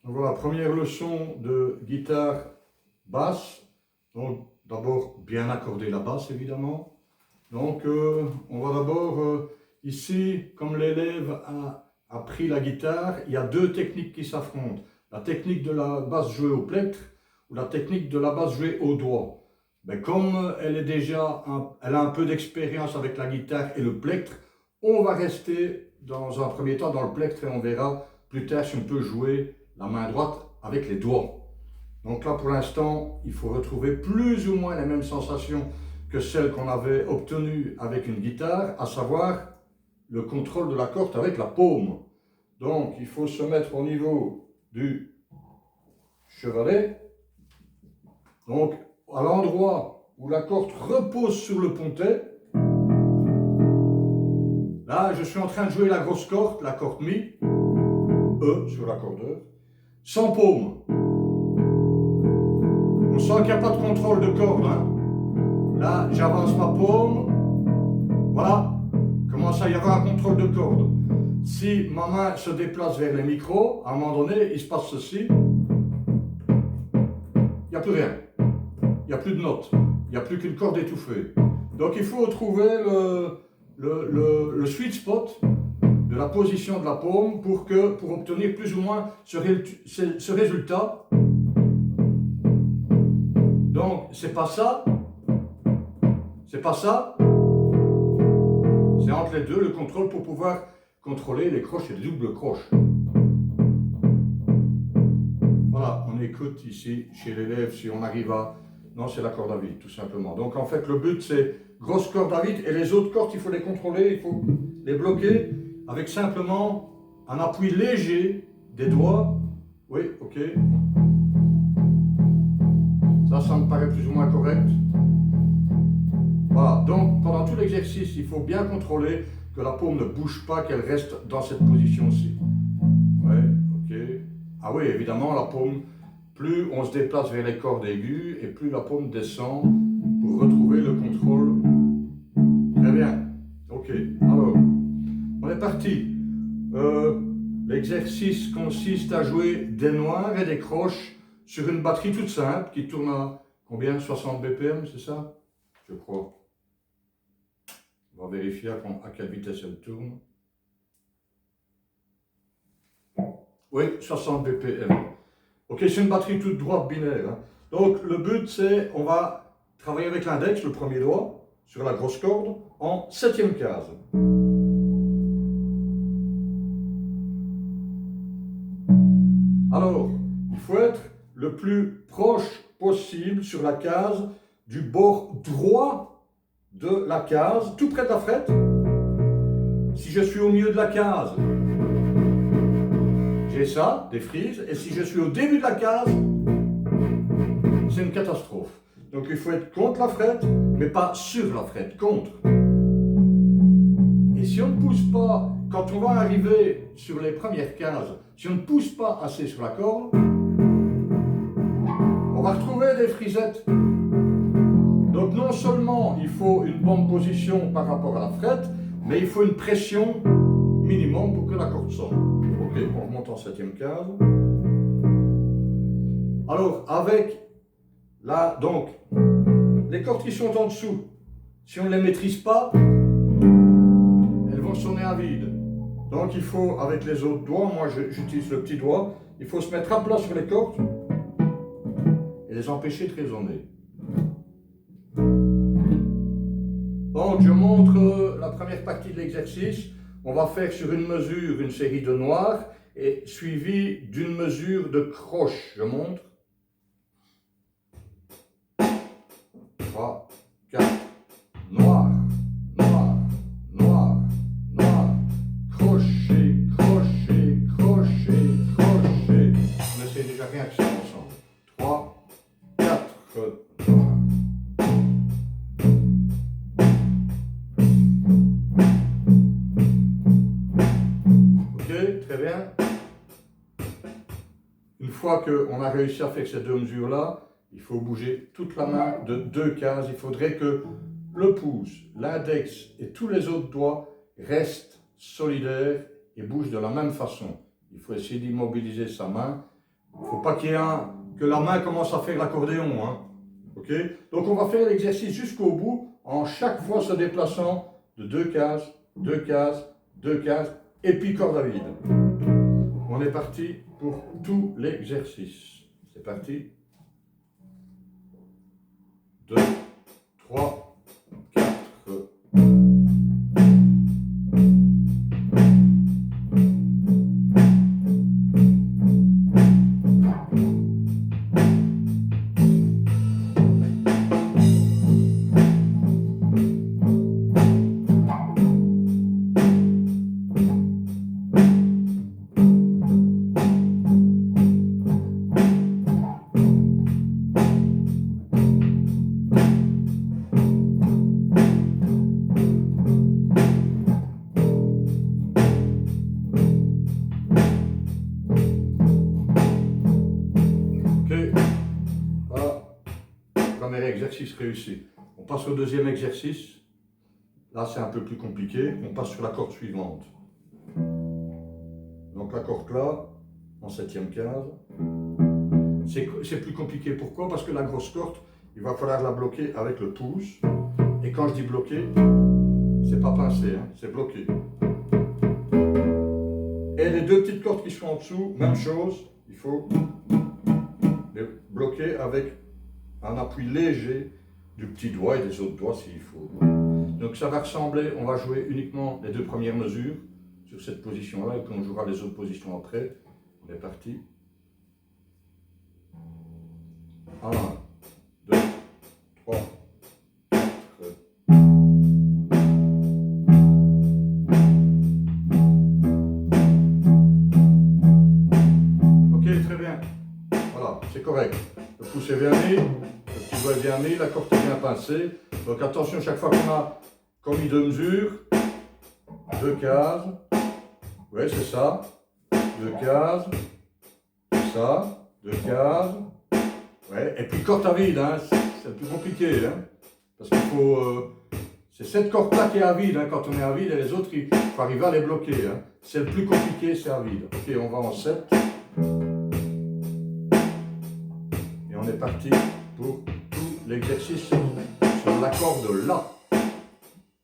Voilà, première leçon de guitare basse. Donc d'abord bien accorder la basse évidemment. Donc on va d'abord ici, comme l'élève a pris la guitare, il y a deux techniques qui s'affrontent. La technique de la basse jouée au plectre ou la technique de la basse jouée au doigt. Mais comme elle a un peu d'expérience avec la guitare et le plectre, on va rester dans un premier temps dans le plectre et on verra plus tard si on peut jouer la main droite avec les doigts. Donc là pour l'instant, il faut retrouver plus ou moins les mêmes sensations que celles qu'on avait obtenues avec une guitare, à savoir le contrôle de la corde avec la paume. Donc il faut se mettre au niveau du chevalet. Donc à l'endroit où la corde repose sur le pontet, là je suis en train de jouer la grosse corde, la corde Mi, E sur l'accordeur, sans paume. On sent qu'il n'y a pas de contrôle de corde. Hein. Là j'avance ma paume, voilà, commence à y avoir un contrôle de corde. Si ma main se déplace vers les micros, à un moment donné, il se passe ceci. Il n'y a plus rien. Il n'y a plus de notes. Il n'y a plus qu'une corde étouffée. Donc il faut trouver le sweet spot de la position de la paume pour obtenir plus ou moins ce résultat. Donc c'est pas ça. C'est pas ça. C'est entre les deux le contrôle pour pouvoir contrôler les croches et les doubles croches. Voilà, on écoute ici chez l'élève si on arrive à... Non, c'est la corde à vide, tout simplement. Donc en fait, le but c'est grosse corde à vide et les autres cordes, il faut les contrôler, il faut les bloquer avec simplement un appui léger des doigts. Oui, ok. Ça me paraît plus ou moins correct. Voilà, donc pendant tout l'exercice, il faut bien contrôler que la paume ne bouge pas, qu'elle reste dans cette position-ci. Ouais, ok. Ah oui, évidemment, la paume, plus on se déplace vers les cordes aiguës et plus la paume descend pour retrouver le contrôle. Très bien. Ok, alors, on est parti. L'exercice consiste à jouer des noirs et des croches sur une batterie toute simple qui tourne à combien? 60 BPM, c'est ça? Je crois. On va vérifier à quelle vitesse elle tourne. Oui, 60 BPM. Ok, c'est une batterie toute droite binaire. Hein. Donc le but c'est, on va travailler avec l'index, le premier doigt, sur la grosse corde, en 7e case. Alors, il faut être le plus proche possible sur la case du bord droit de la case, tout près de la frette. Si je suis au milieu de la case, j'ai ça, des frises, et si je suis au début de la case, c'est une catastrophe. Donc il faut être contre la frette, mais pas sur la frette, contre. Et si on ne pousse pas, quand on va arriver sur les premières cases, si on ne pousse pas assez sur la corde, on va retrouver des frisettes. Donc non seulement il faut une bonne position par rapport à la frette, mais il faut une pression minimum pour que la corde sonne. Ok, on remonte en 7e case. Alors avec là, donc, les cordes qui sont en dessous, si on ne les maîtrise pas, elles vont sonner à vide. Donc il faut, avec les autres doigts, moi j'utilise le petit doigt, il faut se mettre à plat sur les cordes et les empêcher de résonner. Donc je montre la première partie de l'exercice. On va faire sur une mesure une série de noirs et suivi d'une mesure de croche. Je montre. 3, 4, noir, noir, noir, noir, crochet, crochet, crochet, crochet. On essaie déjà rien que ça ensemble. 3, 4, noir. Ok, très bien. Une fois qu'on a réussi à faire ces deux mesures-là, il faut bouger toute la main de 2 cases. Il faudrait que le pouce, l'index et tous les autres doigts restent solidaires et bougent de la même façon. Il faut essayer d'immobiliser sa main Faut pas qu'il y ait que la main commence à faire l'accordéon. Hein. Ok? Donc on va faire l'exercice jusqu'au bout, en chaque fois se déplaçant de 2 cases, 2 cases, 2 cases, et puis corde à vide. On est parti pour tout l'exercice. C'est parti. 2, 3, 4. Premier exercice réussi. On passe au deuxième exercice. Là, c'est un peu plus compliqué. On passe sur la corde suivante. Donc la corde là, en 7e case. C'est plus compliqué. Pourquoi? Parce que la grosse corde, il va falloir la bloquer avec le pouce. Et quand je dis bloquer, c'est pas pincé, hein, c'est bloqué. Et les deux petites cordes qui sont en dessous, même chose, il faut les bloquer avec un appui léger du petit doigt et des autres doigts s'il faut. Donc ça va ressembler, on va jouer uniquement les deux premières mesures sur cette position-là et puis on jouera les autres positions après. On est parti. 1, 2, 3, 4. Ok, très bien. Voilà, c'est correct. Le pouce est bien mis. Le petit doigt est bien mis, la corde est bien pincée. Donc attention, chaque fois qu'on a commis 2 mesures, 2 cases, ouais c'est ça, 2 cases, c'est ça, 2 cases, ouais, et puis corde à vide, hein, c'est le plus compliqué, hein, parce qu'il faut, c'est cette corde-là qui est à vide, hein, quand on est à vide, et les autres, il faut arriver à les bloquer, hein. C'est le plus compliqué, c'est à vide. Ok, on va en 7. Et on est parti pour tout l'exercice sur la corde là.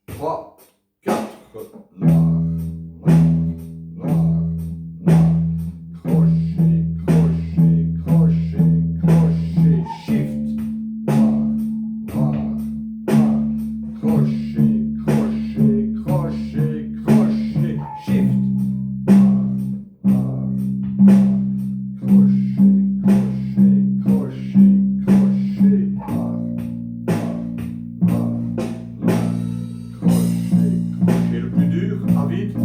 3, 4, noir, noir, noir, noir, crochet, crochet, crochet, crochet, shift, noir, noir, noir, crochet, crochet, crochet, crochet, shift, noir, noir, noir, crochet, crochet, crochet, crochet, noir, noir, noir. Crochet le plus dur, à vide.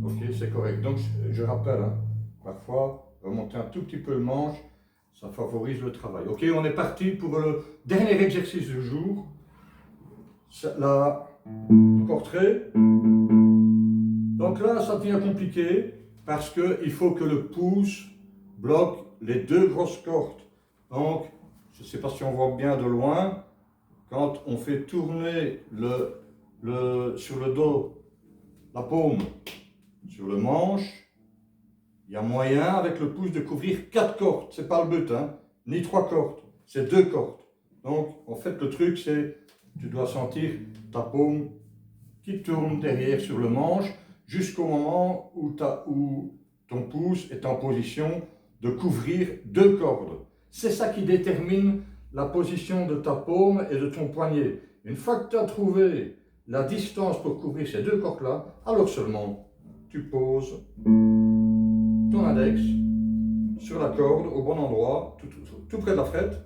Ok, c'est correct. Donc je rappelle, hein, parfois remonter un tout petit peu le manche, ça favorise le travail. Ok, on est parti pour le dernier exercice du jour. La portrait. Donc là, ça devient compliqué parce qu'il faut que le pouce bloque les 2 grosses cordes. Donc, je ne sais pas si on voit bien de loin, quand on fait tourner sur le dos, la paume sur le manche, il y a moyen avec le pouce de couvrir 4 cordes. Ce n'est pas le but, hein, ni 3 cordes, c'est 2 cordes. Donc, en fait, le truc, c'est tu dois sentir ta paume qui tourne derrière sur le manche jusqu'au moment où ton pouce est en position de couvrir 2 cordes. C'est ça qui détermine la position de ta paume et de ton poignet. Une fois que tu as trouvé la distance pour couvrir ces 2 cordes-là, alors seulement tu poses ton index sur la corde au bon endroit, tout près de la frette.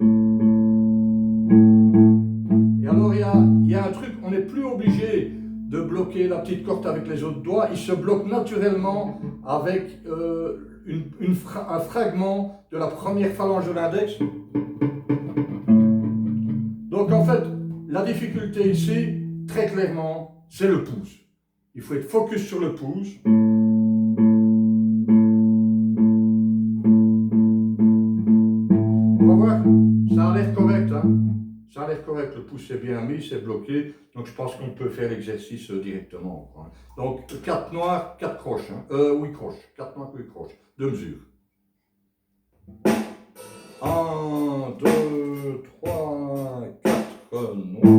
Et alors il y a un truc, on n'est plus obligé de bloquer la petite corde avec les autres doigts, il se bloque naturellement avec un fragment de la première phalange de l'index. Donc en fait, la difficulté ici, très clairement, c'est le pouce. Il faut être focus sur le pouce. On va voir, ça a l'air correct, hein? Ça a l'air correct, le pouce est bien mis, c'est bloqué. Donc je pense qu'on peut faire l'exercice directement, quoi. Donc 4 noirs, 4 croches. Hein. 8 croches. 4 noirs, 8 croches. De mesure. 1, 2, 3, 4 noirs.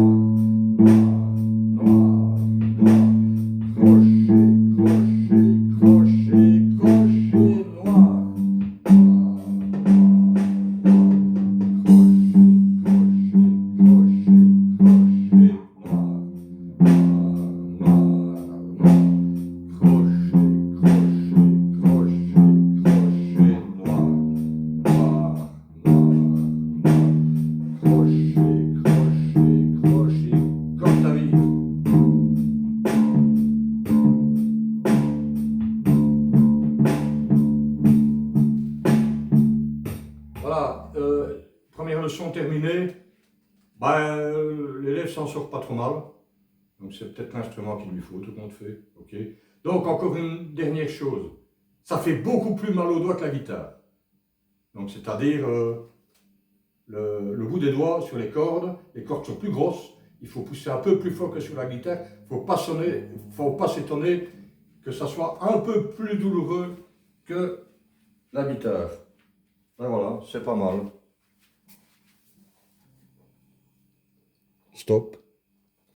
Voilà, première leçon terminée. Ben, l'élève s'en sort pas trop mal. Donc c'est peut-être l'instrument qu'il lui faut, tout compte fait. Okay. Donc encore une dernière chose. Ça fait beaucoup plus mal aux doigts que la guitare. Donc c'est-à-dire le bout des doigts sur les cordes sont plus grosses. Il faut pousser un peu plus fort que sur la guitare. Il ne faut pas s'étonner que ça soit un peu plus douloureux que la guitare. Et voilà, c'est pas mal. Stop.